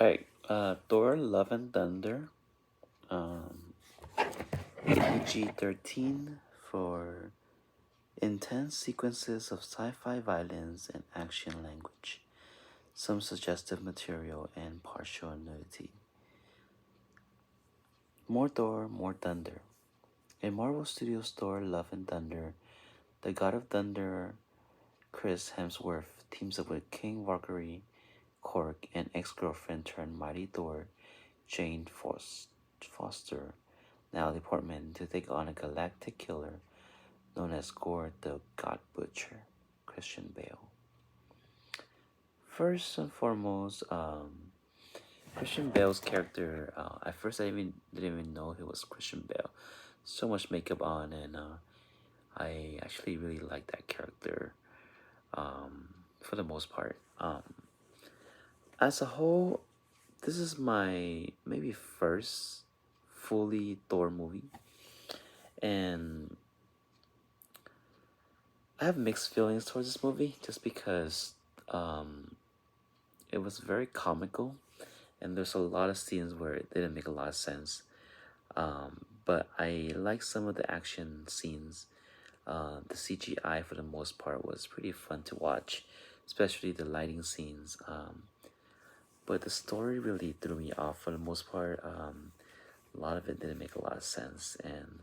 Alright, Thor Love and Thunder, um, PG-13 for intense sequences of sci-fi violence and action language, some suggestive material, and partial nudity. More Thor, more Thunder. In Marvel Studios' Thor Love and Thunder, the God of Thunder, Chris Hemsworth, teams up with King Valkyrie, Korg, and ex-girlfriend turned Mighty Thor, Jane Foster, Natalie Portman, to take on a galactic killer known as Gore the God Butcher, Christian Bale. First and foremost, Christian Bale's character. At first, I didn't even know he was Christian Bale. So much makeup on, and I actually really like that character. For the most part, as a whole, this is my maybe first fully Thor movie, and I have mixed feelings towards this movie just because it was very comical and there's a lot of scenes where it didn't make a lot of sense. But I like some of the action scenes. The CGI for the most part was pretty fun to watch, especially the lighting scenes. But the story really threw me off for the most part. A lot of it didn't make a lot of sense, and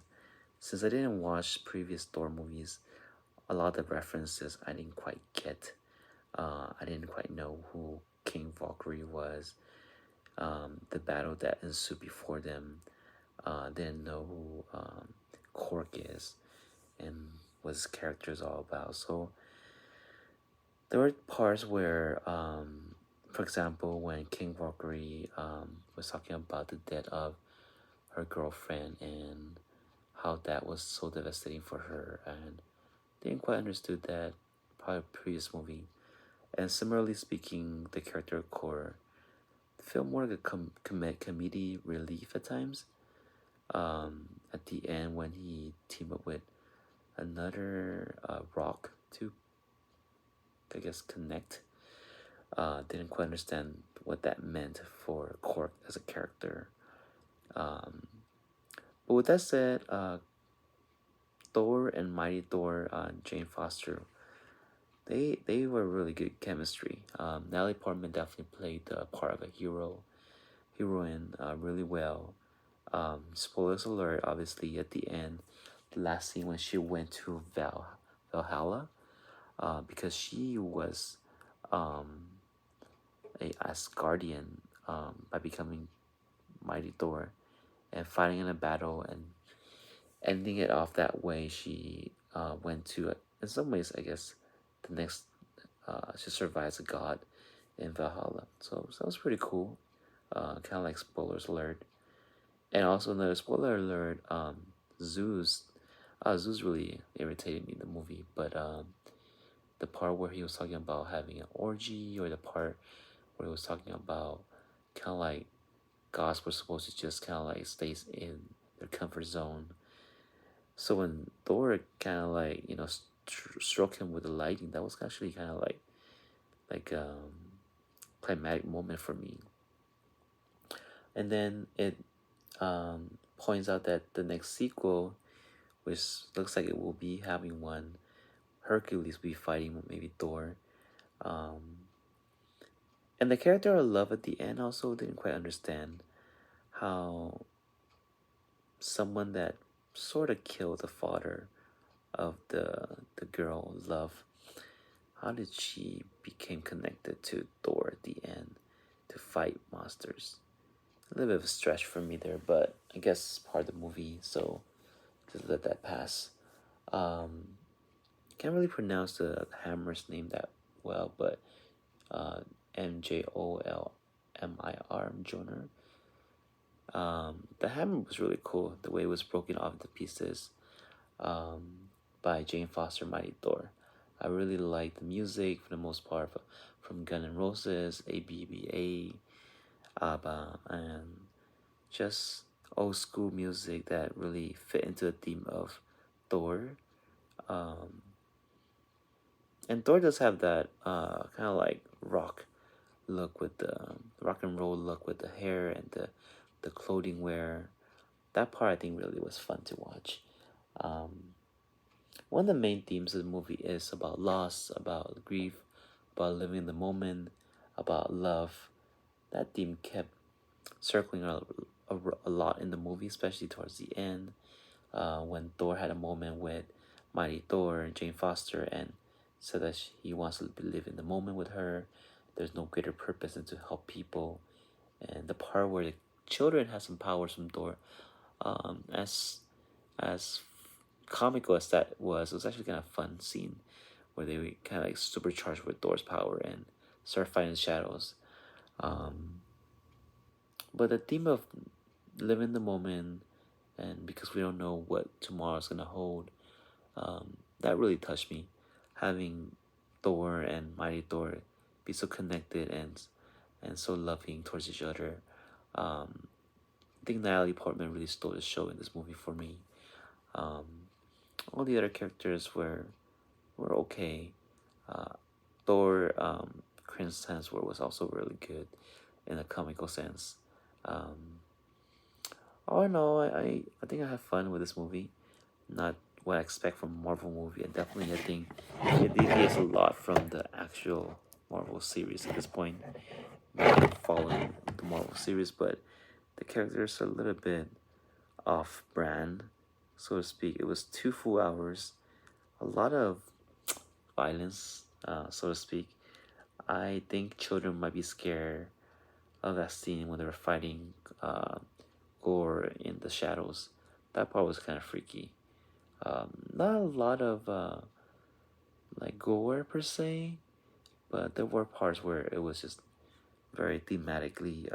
since I didn't watch previous Thor movies, a lot of the references I didn't quite get. I didn't quite know who King Valkyrie was. The battle that ensued before them. Didn't know who Korg is and what his character is all about. So there were parts where, for example, when King Valkyrie was talking about the death of her girlfriend and how that was so devastating for her, and didn't quite understood that probably previous movie. And similarly speaking, the character of Core felt more like a comedy relief at times. At the end, when he teamed up with another rock to, I guess, connect, didn't quite understand what that meant for Cork as a character. But with that said, Thor and Mighty Thor, Jane Foster, they were really good chemistry. Natalie Portman definitely played the part of a heroine really well. Spoilers alert, obviously, at the end, the last scene when she went to Valhalla, because she was a Asgardian by becoming Mighty Thor and fighting in a battle and ending it off that way. She went to, in some ways, I guess, the next, she survived as a god in Valhalla. So that was pretty cool. Kind of like spoilers alert. And also another spoiler alert, Zeus really irritated me in the movie, but the part where he was talking about having an orgy, or the part where he was talking about kind of like gods were supposed to just kind of like stay in their comfort zone. So when Thor kind of like struck him with the lightning, that was actually kind of like climatic moment for me. And then it points out that the next sequel, which looks like it will be having one, Hercules will be fighting maybe Thor. And the character I love at the end also didn't quite understand how someone that sort of killed the father of the girl love, how did she became connected to Thor at the end to fight monsters? A little bit of a stretch for me there, but I guess it's part of the movie, so just let that pass. Can't really pronounce the hammer's name that well, but Mjolmir, Mjolnir. The hammer was really cool. The way it was broken off into pieces by Jane Foster, Mighty Thor. I really liked the music for the most part, from Guns N' Roses, ABBA, ABBA, and just old school music that really fit into the theme of Thor. Um, and Thor does have that kind of like rock look with the rock and roll look with the hair and the clothing wear. That part I think really was fun to watch. Um, One of the main themes of the movie is about loss, about grief, about living in the moment, about love. That theme kept circling a lot in the movie, especially towards the end, when Thor had a moment with Mighty Thor and Jane Foster and said that he wants to live in the moment with her. There's no greater purpose than to help people. And the part where the children have some powers from Thor, as comical as that was, it was actually kind of fun scene where they were kind of like supercharged with Thor's power and start fighting shadows. Um, but the theme of living the moment, and because we don't know what tomorrow's gonna hold, that really touched me. Having Thor and Mighty Thor be so connected and so loving towards each other. Um, I think Natalie Portman really stole the show in this movie for me. Um, all the other characters were okay. Uh, Thor, Chris Hemsworth was also really good in a comical sense. Um, all in all, I think I have fun with this movie. Not what I expect from a Marvel movie, and definitely I think it deviates a lot from the actual Marvel series at this point. Not following the Marvel series, but the characters are a little bit off brand, so to speak. It was 2 full hours, a lot of violence, so to speak. I think children might be scared of that scene when they were fighting Gore in the shadows. That part was kind of freaky. Not a lot of like gore per se, but there were parts where it was just very thematically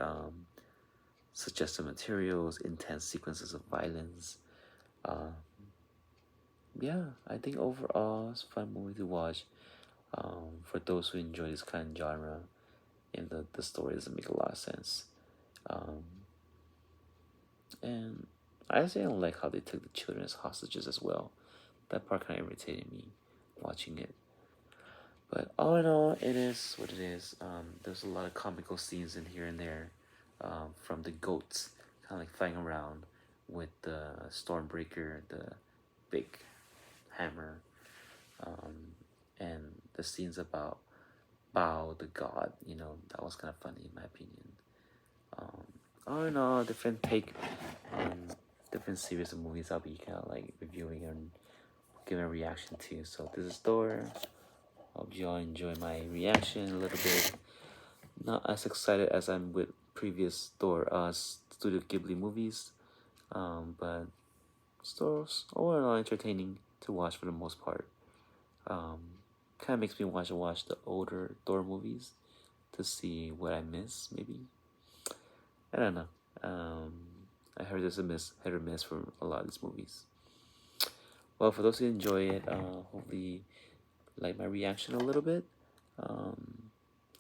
suggestive materials, intense sequences of violence. Uh, yeah, I think overall it's a fun movie to watch. For those who enjoy this kind of genre, and the story doesn't make a lot of sense. Um, and I actually don't like how they took the children as hostages as well. That part kind of irritated me watching it. But all in all, it is what it is. There's a lot of comical scenes in here and there, from the goats kind of like flying around with the Stormbreaker, the big hammer, um, and the scenes about Bao the god. That was kind of funny in my opinion. Um, all in all, different take on different series of movies I'll be kind of like reviewing and giving a reaction to. So this is Thor. Hope you all enjoy my reaction a little bit. Not as excited as I'm with previous Thor Studio Ghibli movies, but still all in all entertaining to watch for the most part. Um, Kind of makes me want to watch the older Thor movies to see what I miss. Maybe I don't know. I heard there's a hit or miss for a lot of these movies. Well, for those who enjoy it, hopefully like my reaction a little bit. Um,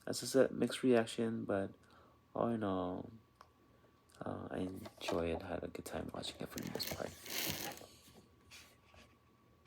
as I said, mixed reaction, but all in all, I enjoy it. Had a good time watching it for the most part.